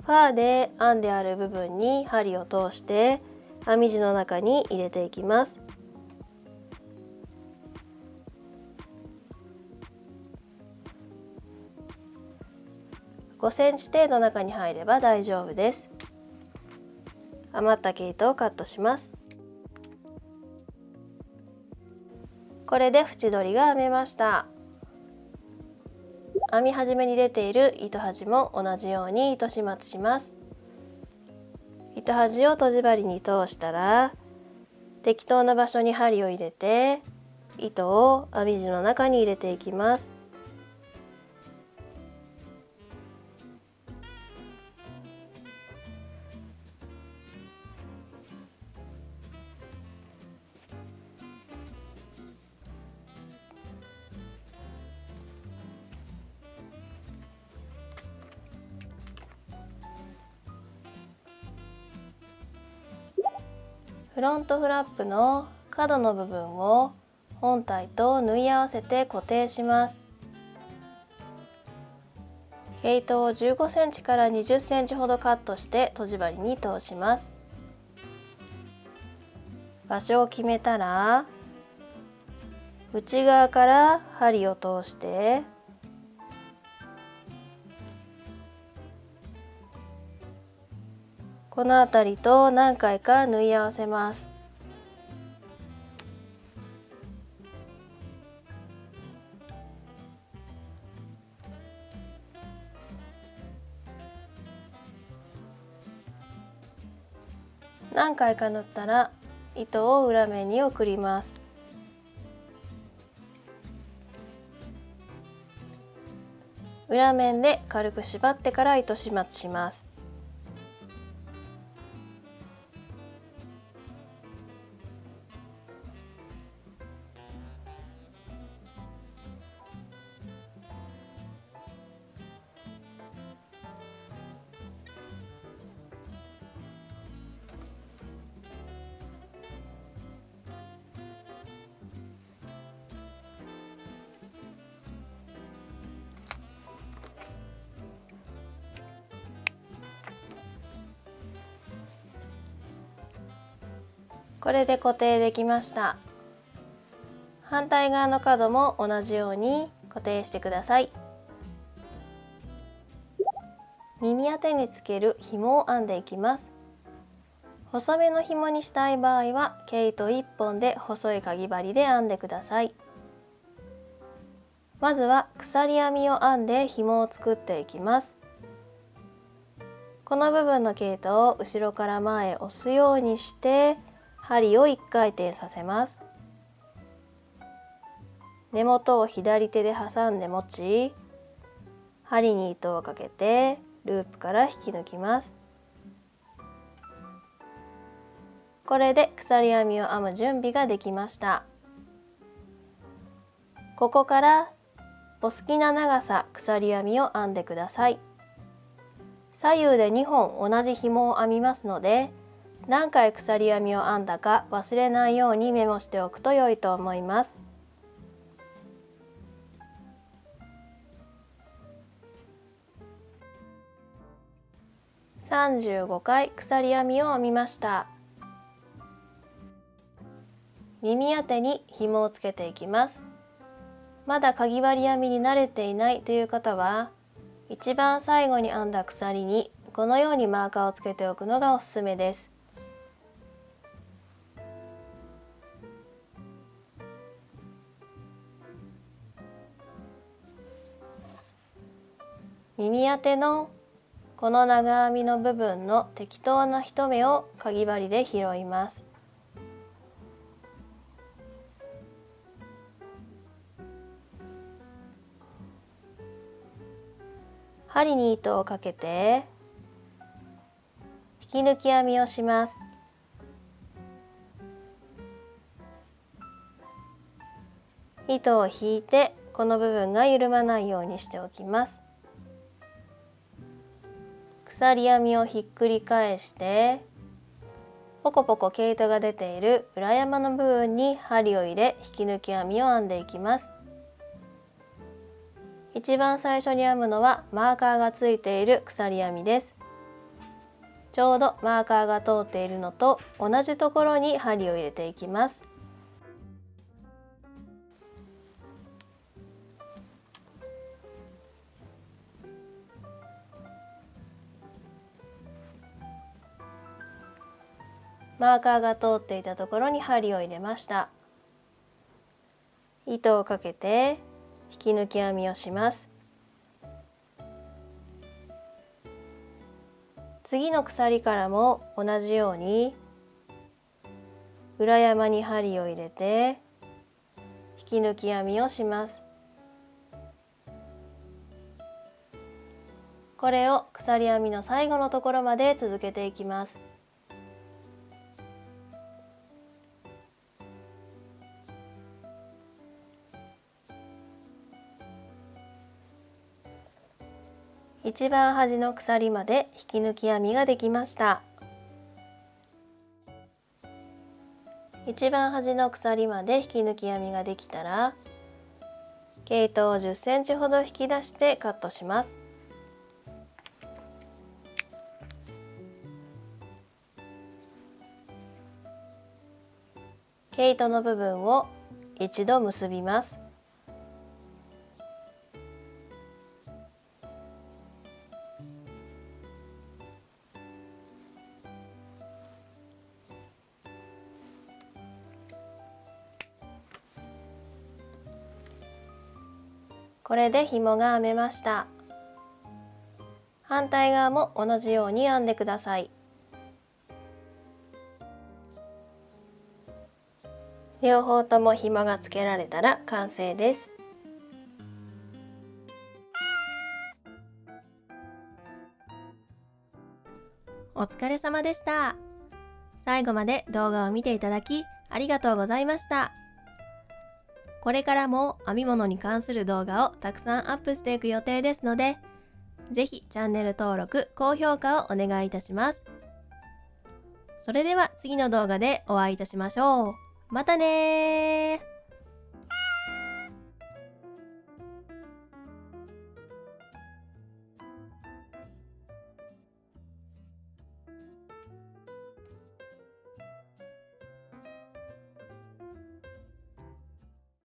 ファーで編んである部分に針を通して編み地の中に入れていきます。5センチ程度中に入れば大丈夫です。余った毛糸をカットします。これで縁取りが編めました。編み始めに出ている糸端も同じように糸始末します。糸端をとじ針に通したら適当な場所に針を入れて糸を編み地の中に入れていきます。フロントフラップの角の部分を本体と縫い合わせて固定します。毛糸を15センチから20センチほどカットしてとじ針に通します。場所を決めたら内側から針を通してこの辺りと何回か縫い合わせます。何回か縫ったら糸を裏面に送ります。裏面で軽く縛ってから糸始末します。これで固定できました。反対側の角も同じように固定してください。耳当てにつける紐を編んでいきます。細めの紐にしたい場合は毛糸1本で細いかぎ針で編んでください。まずは鎖編みを編んで紐を作っていきます。この部分の毛糸を後ろから前へ押すようにして針を1回転させます。根元を左手で挟んで持ち、針に糸をかけてループから引き抜きます。これで鎖編みを編む準備ができました。ここからお好きな長さ鎖編みを編んでください。左右で2本同じ紐を編みますので、何回鎖編みを編んだか忘れないようにメモしておくと良いと思います。35回鎖編みを編みました。耳当てに紐をつけていきます。まだかぎ針編みに慣れていないという方は、一番最後に編んだ鎖にこのようにマーカーをつけておくのがおすすめです。耳当てのこの長編みの部分の適当な一目をかぎ針で拾います。針に糸をかけて引き抜き編みをします。糸を引いてこの部分が緩まないようにしておきます。鎖編みをひっくり返してポコポコ毛糸が出ている裏山の部分に針を入れ引き抜き編みを編んでいきます。一番最初に編むのはマーカーがついている鎖編みです。ちょうどマーカーが通っているのと同じところに針を入れていきます。マーカーが通っていたところに針を入れました。糸をかけて引き抜き編みをします。次の鎖からも同じように裏山に針を入れて引き抜き編みをします。これを鎖編みの最後のところまで続けていきます。一番端の鎖まで引き抜き編みができました。一番端の鎖まで引き抜き編みができたら、毛糸を10センチほど引き出してカットします。毛糸の部分を一度結びます。これで紐が編めました。反対側も同じように編んでください。両方とも紐がつけられたら完成です。お疲れ様でした。最後まで動画を見ていただきありがとうございました。これからも編み物に関する動画をたくさんアップしていく予定ですので、ぜひチャンネル登録、高評価をお願いいたします。それでは次の動画でお会いいたしましょう。またねー。